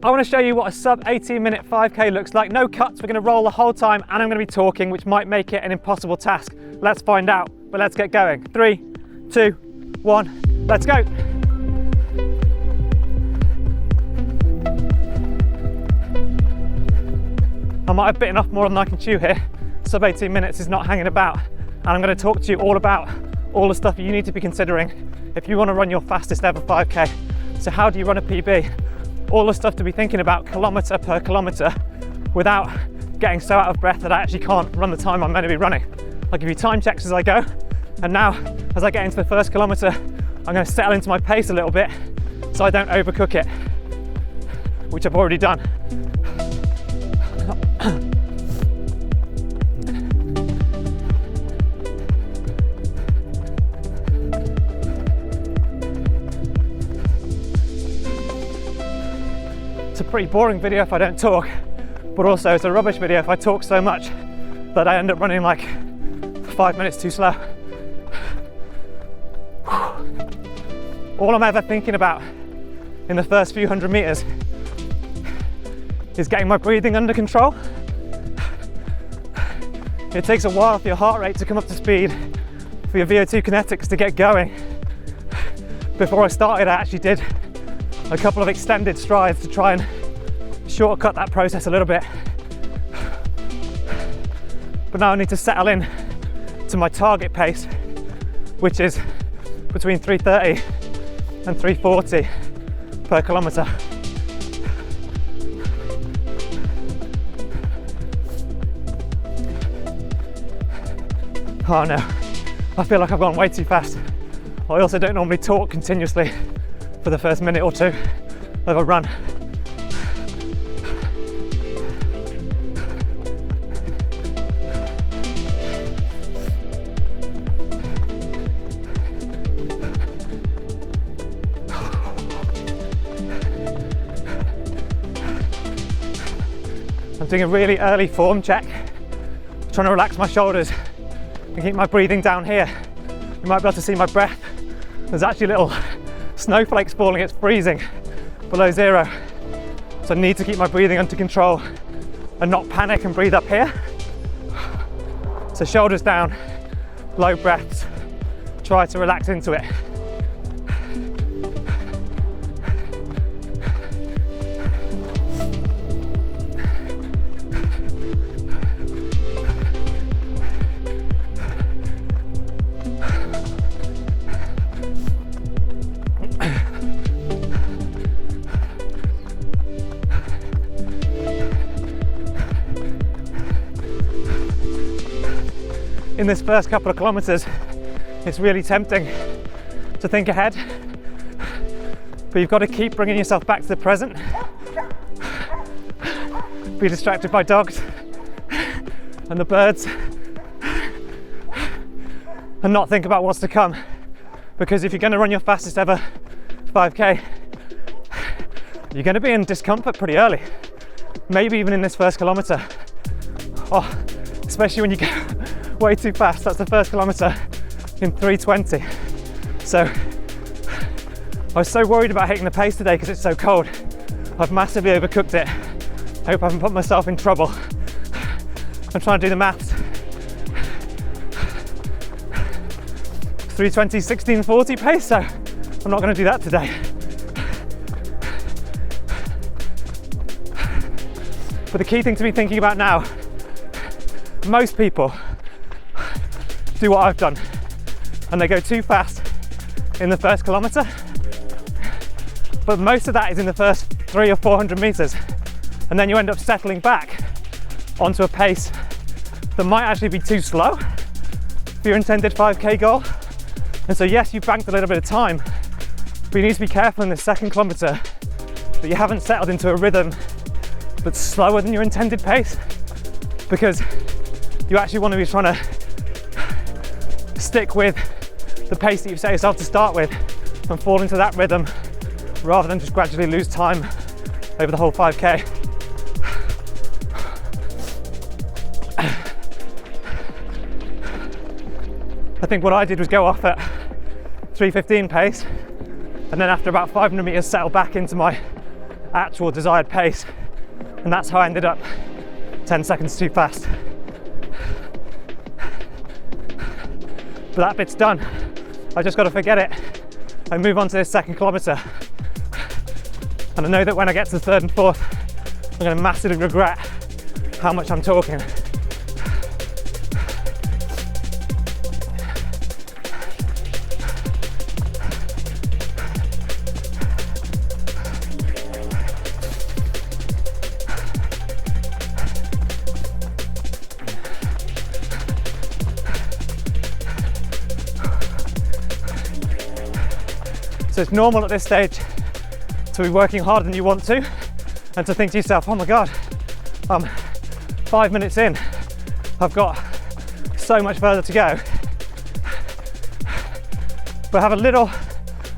I want to show you what a sub 18-minute 5K looks like. No cuts, we're going to roll the whole time and I'm going to be talking, which might make it an impossible task. Let's find out, but let's get going. 3, 2, 1, let's go. I might have bitten off more than I can chew here. Sub 18 minutes is not hanging about. And I'm going to talk to you all about all the stuff you need to be considering if you want to run your fastest ever 5K. So how do you run a PB? All the stuff to be thinking about kilometre per kilometre without getting so out of breath that I actually can't run the time I'm meant to be running. I'll give you time checks as I go. And now, as I get into the first kilometre, I'm going to settle into my pace a little bit so I don't overcook it, which I've already done. It's a pretty boring video if I don't talk, but also it's a rubbish video if I talk so much that I end up running like 5 minutes too slow. All I'm ever thinking about in the first few hundred meters is getting my breathing under control. It takes a while for your heart rate to come up to speed, for your VO2 kinetics to get going. Before I started, I actually did a couple of extended strides to try and shortcut that process a little bit. But now I need to settle in to my target pace, which is between 3:30 and 3:40 per kilometre. Oh no, I feel like I've gone way too fast. I also don't normally talk continuously for the first minute or two of a run. I'm doing a really early form check, trying to relax my shoulders and keep my breathing down here. You might be able to see my breath. There's actually little snowflakes falling, it's freezing below zero. So I need to keep my breathing under control and not panic and breathe up here. So shoulders down, low breaths, try to relax into it. In this first couple of kilometres, it's really tempting to think ahead, but you've got to keep bringing yourself back to the present. Be distracted by dogs and the birds and not think about what's to come, because if you're going to run your fastest ever 5K, you're going to be in discomfort pretty early, maybe even in this first kilometre. Oh, especially when you go way too fast. That's the first kilometre in 3:20. So I was so worried about hitting the pace today because it's so cold. I've massively overcooked it. I hope I haven't put myself in trouble. I'm trying to do the maths. 3:20, 16:40 pace, so I'm not going to do that today. But the key thing to be thinking about now, most people do what I've done and they go too fast in the first kilometre, but most of that is in the first 300 or 400 meters, and then you end up settling back onto a pace that might actually be too slow for your intended 5K goal. And so yes, you've banked a little bit of time, but you need to be careful in the second kilometre that you haven't settled into a rhythm that's slower than your intended pace, because you actually want to be trying to stick with the pace that you've set yourself to start with and fall into that rhythm rather than just gradually lose time over the whole 5K. I think what I did was go off at 3:15 pace, and then after about 500 meters settle back into my actual desired pace. And that's how I ended up 10 seconds too fast. But that bit's done. I just got to forget it and move on to this second kilometre. And I know that when I get to the third and fourth, I'm going to massively regret how much I'm talking. So it's normal at this stage to be working harder than you want to and to think to yourself, oh my God, I'm 5 minutes in, I've got so much further to go. But have a little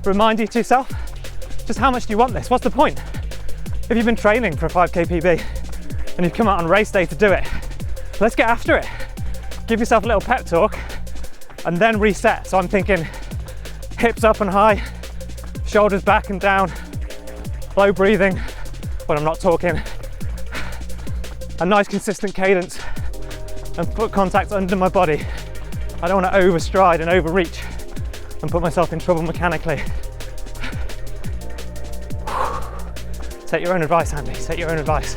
reminder to yourself, just how much do you want this? What's the point? If you've been training for a 5k PB and you've come out on race day to do it, let's get after it. Give yourself a little pep talk and then reset. So I'm thinking hips up and high, shoulders back and down, low breathing when I'm not talking, a nice consistent cadence and foot contact under my body. I don't want to overstride and overreach and put myself in trouble mechanically. Take your own advice, Andy, take your own advice.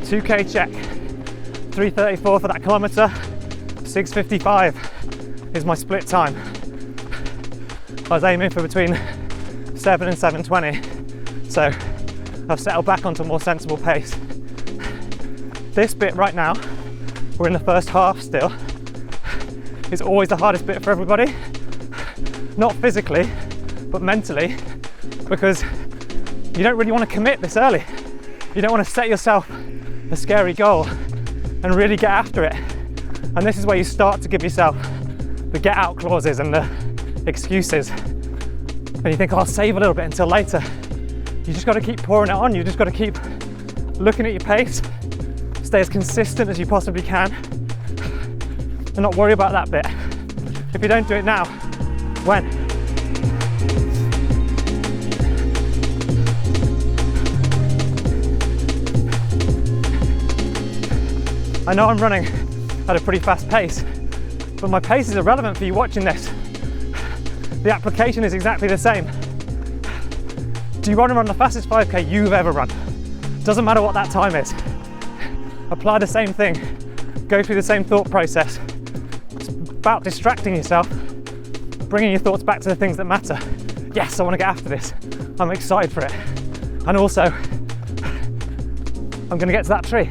.2k check, 3:34 for that kilometre, 6:55 is my split time. I was aiming for between 7 and 7:20, so I've settled back onto a more sensible pace. This bit right now, we're in the first half still, is always the hardest bit for everybody. Not physically, but mentally, because you don't really want to commit this early. You don't want to set yourself a scary goal and really get after it. And this is where you start to give yourself the get out clauses and the excuses. And you think, oh, I'll save a little bit until later. You just got to keep pouring it on. You just got to keep looking at your pace, stay as consistent as you possibly can, and not worry about that bit. If you don't do it now, when? I know I'm running at a pretty fast pace, but my pace is irrelevant for you watching this. The application is exactly the same. Do you want to run the fastest 5k you've ever run? Doesn't matter what that time is. Apply the same thing, go through the same thought process. It's about distracting yourself, bringing your thoughts back to the things that matter. Yes, I want to get after this. I'm excited for it. And also, I'm going to get to that tree.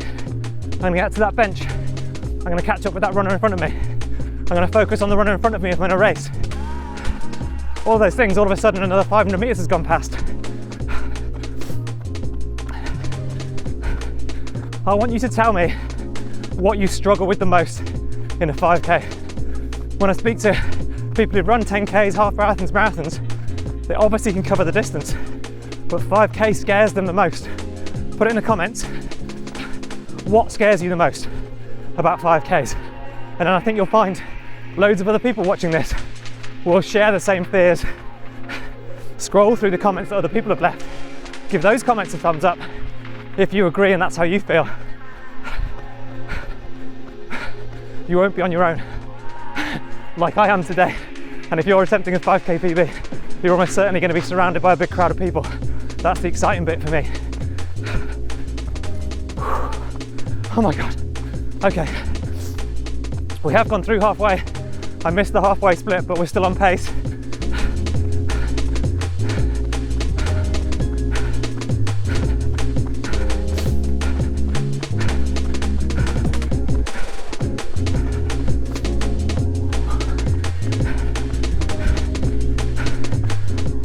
I'm going to get to that bench. I'm going to catch up with that runner in front of me. I'm going to focus on the runner in front of me if I'm in a race. All those things, all of a sudden another 500 metres has gone past. I want you to tell me what you struggle with the most in a 5k. When I speak to people who run 10k's, half marathons, they obviously can cover the distance, but 5k scares them the most. Put it in the comments. What scares you the most about 5Ks? And then I think you'll find loads of other people watching this will share the same fears. Scroll through the comments that other people have left. Give those comments a thumbs up if you agree and that's how you feel. You won't be on your own like I am today. And if you're attempting a 5k PB, you're almost certainly going to be surrounded by a big crowd of people. That's the exciting bit for me. Oh my God. Okay. We have gone through halfway. I missed the halfway split, but we're still on pace.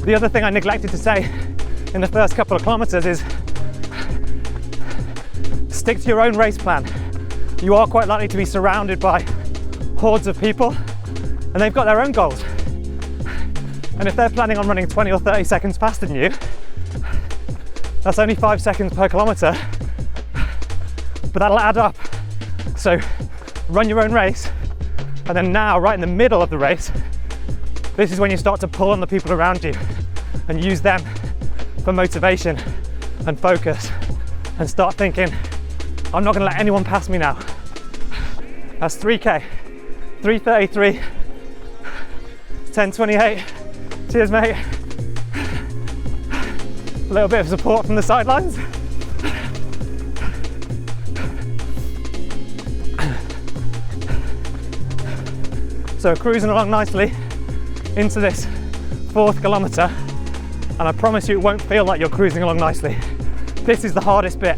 The other thing I neglected to say in the first couple of kilometers is stick to your own race plan. You are quite likely to be surrounded by hordes of people and they've got their own goals. And if they're planning on running 20 or 30 seconds faster than you, that's only 5 seconds per kilometre, but that'll add up. So run your own race, and then now, right in the middle of the race, this is when you start to pull on the people around you and use them for motivation and focus, and start thinking, I'm not going to let anyone pass me now. That's 3k, 3:33, 10:28. Cheers, mate. A little bit of support from the sidelines. So cruising along nicely into this 4th kilometre, and I promise you it won't feel like you're cruising along nicely. This is the hardest bit.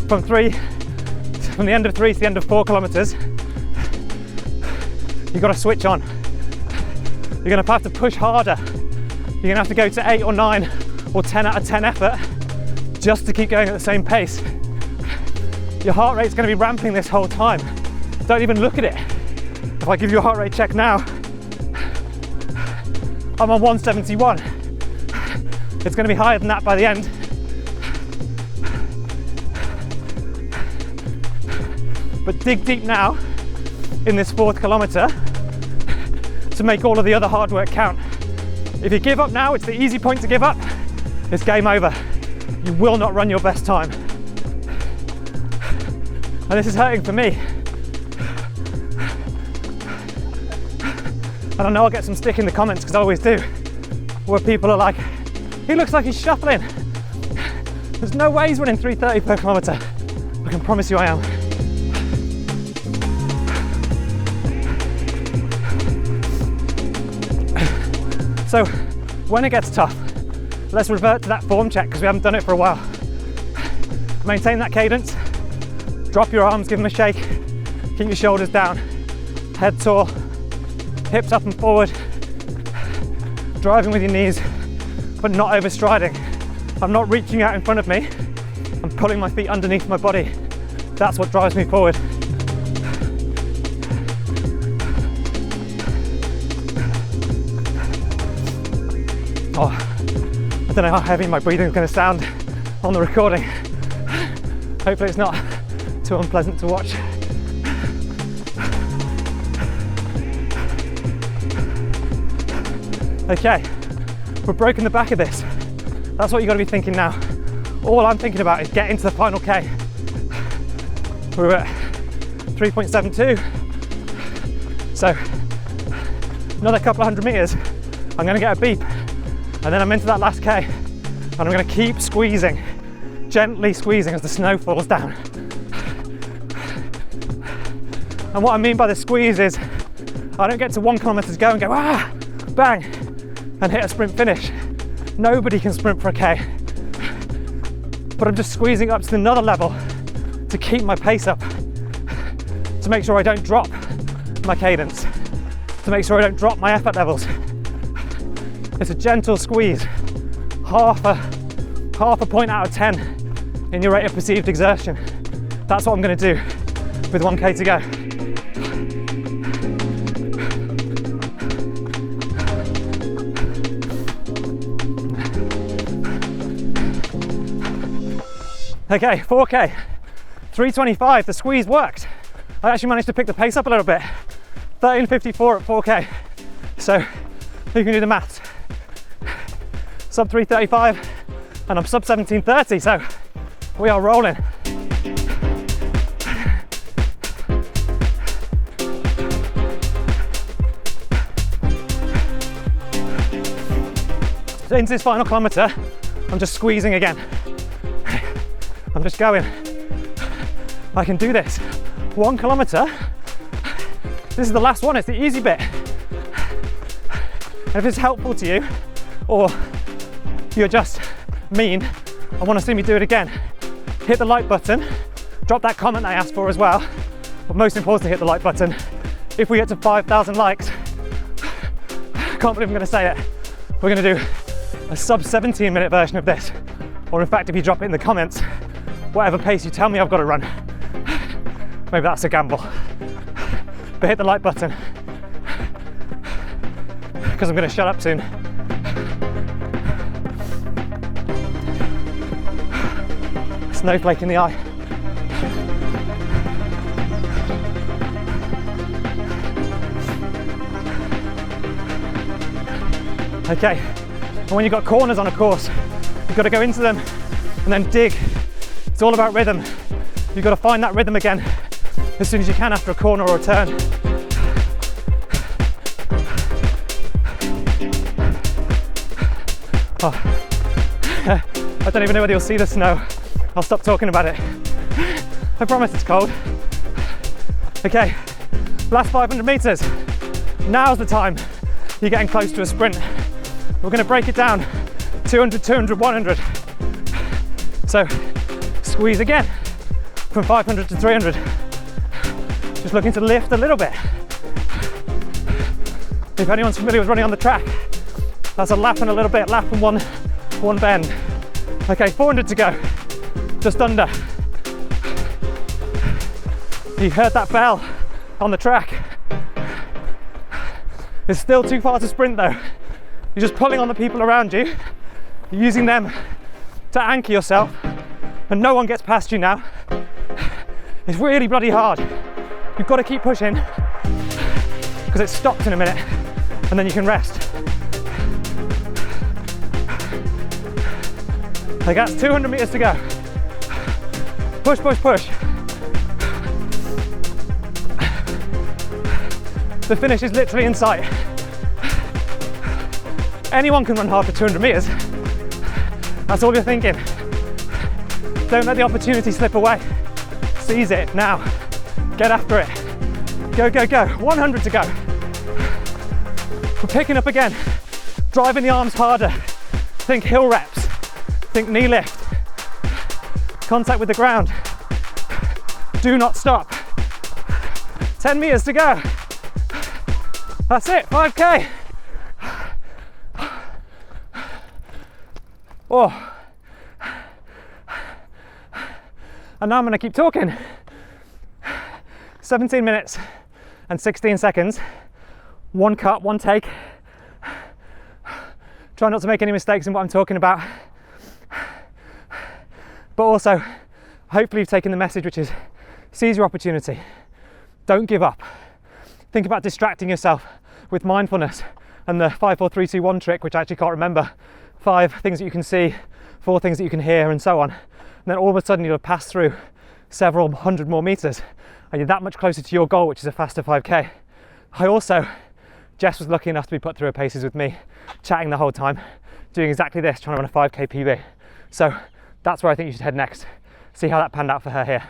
From the end of 3 to the end of 4 kilometres, you've got to switch on. You're going to have to push harder. You're going to have to go to 8 or 9 or 10 out of 10 effort just to keep going at the same pace. Your heart rate's going to be ramping this whole time. Don't even look at it. If I give you a heart rate check now, I'm on 171. It's going to be higher than that by the end. But dig deep now in this 4th kilometre to make all of the other hard work count. If you give up now, it's the easy point to give up. It's game over. You will not run your best time. And this is hurting for me. And I know I'll get some stick in the comments, because I always do, where people are like, he looks like he's shuffling. There's no way he's running 3:30 per kilometre. I can promise you I am. So when it gets tough, let's revert to that form check, because we haven't done it for a while. Maintain that cadence, drop your arms, give them a shake, keep your shoulders down, head tall, hips up and forward, driving with your knees, but not overstriding. I'm not reaching out in front of me, I'm pulling my feet underneath my body. That's what drives me forward. Oh, I don't know how heavy my breathing is going to sound on the recording. Hopefully it's not too unpleasant to watch. Okay, we've broken the back of this. That's what you've got to be thinking now. All I'm thinking about is getting to the final K. We're at 3.72. So another couple of 100 meters, I'm going to get a beep. And then I'm into that last K. And I'm going to keep squeezing, gently squeezing as the snow falls down. And what I mean by the squeeze is, I don't get to 1 kilometre to go and go, ah, bang, and hit a sprint finish. Nobody can sprint for a K. But I'm just squeezing up to another level to keep my pace up, to make sure I don't drop my cadence, to make sure I don't drop my effort levels. It's a gentle squeeze, half a point out of 10 in your rate of perceived exertion. That's what I'm going to do with 1K to go. Okay, 4K, 3:25, the squeeze worked. I actually managed to pick the pace up a little bit. 13:54 at 4K. So you can do the maths. Sub 3:35 and I'm sub 17:30, so we are rolling. So into this final kilometre, I'm just squeezing again. I'm just going. I can do this. 1 kilometre. This is the last one, it's the easy bit. And if it's helpful to you, or you're just mean and want to see me do it again, hit the like button, drop that comment I asked for as well, but most importantly, hit the like button. If we get to 5,000 likes, I can't believe I'm going to say it, we're going to do a sub 17-minute version of this, or in fact, if you drop it in the comments, whatever pace you tell me I've got to run, maybe that's a gamble. But hit the like button, because I'm going to shut up soon. Snowflake in the eye. Okay, and when you've got corners on a course, you've got to go into them and then dig. It's all about rhythm. You've got to find that rhythm again as soon as you can after a corner or a turn. Oh. I don't even know whether you'll see the snow. I'll stop talking about it. I promise it's cold. Okay, last 500 meters. Now's the time you're getting close to a sprint. We're going to break it down 200, 200, 100. So squeeze again from 500 to 300. Just looking to lift a little bit. If anyone's familiar with running on the track, that's a lap and a little bit, lap and one bend. Okay, 400 to go, just under. You heard that bell on the track. It's still too far to sprint though. You're just pulling on the people around you. You're using them to anchor yourself, and no one gets past you now. It's really bloody hard. You've got to keep pushing, because it stops in a minute, and then you can rest. Okay, that's 200 meters to go. Push, push, push. The finish is literally in sight. Anyone can run hard for 200 meters. That's all you're thinking. Don't let the opportunity slip away. Seize it now. Get after it. Go, go, go. 100 to go. We're picking up again. Driving the arms harder. Think hill reps. Think knee lift. Contact with the ground. Do not stop. 10 meters to go. That's it, 5K. Oh. And now I'm going to keep talking. 17 minutes and 16 seconds. One cut, one take. Try not to make any mistakes in what I'm talking about. But also, hopefully you've taken the message, which is seize your opportunity. Don't give up. Think about distracting yourself with mindfulness and the 5, 4, 3, 2, 1 trick, which I actually can't remember. 5 things that you can see, 4 things that you can hear, and so on. And then all of a sudden you'll have passed through several hundred more meters, and you're that much closer to your goal, which is a faster 5K. Jess was lucky enough to be put through her paces with me, chatting the whole time, doing exactly this, trying to run a 5K PB. So that's where I think you should head next. See how that panned out for her here.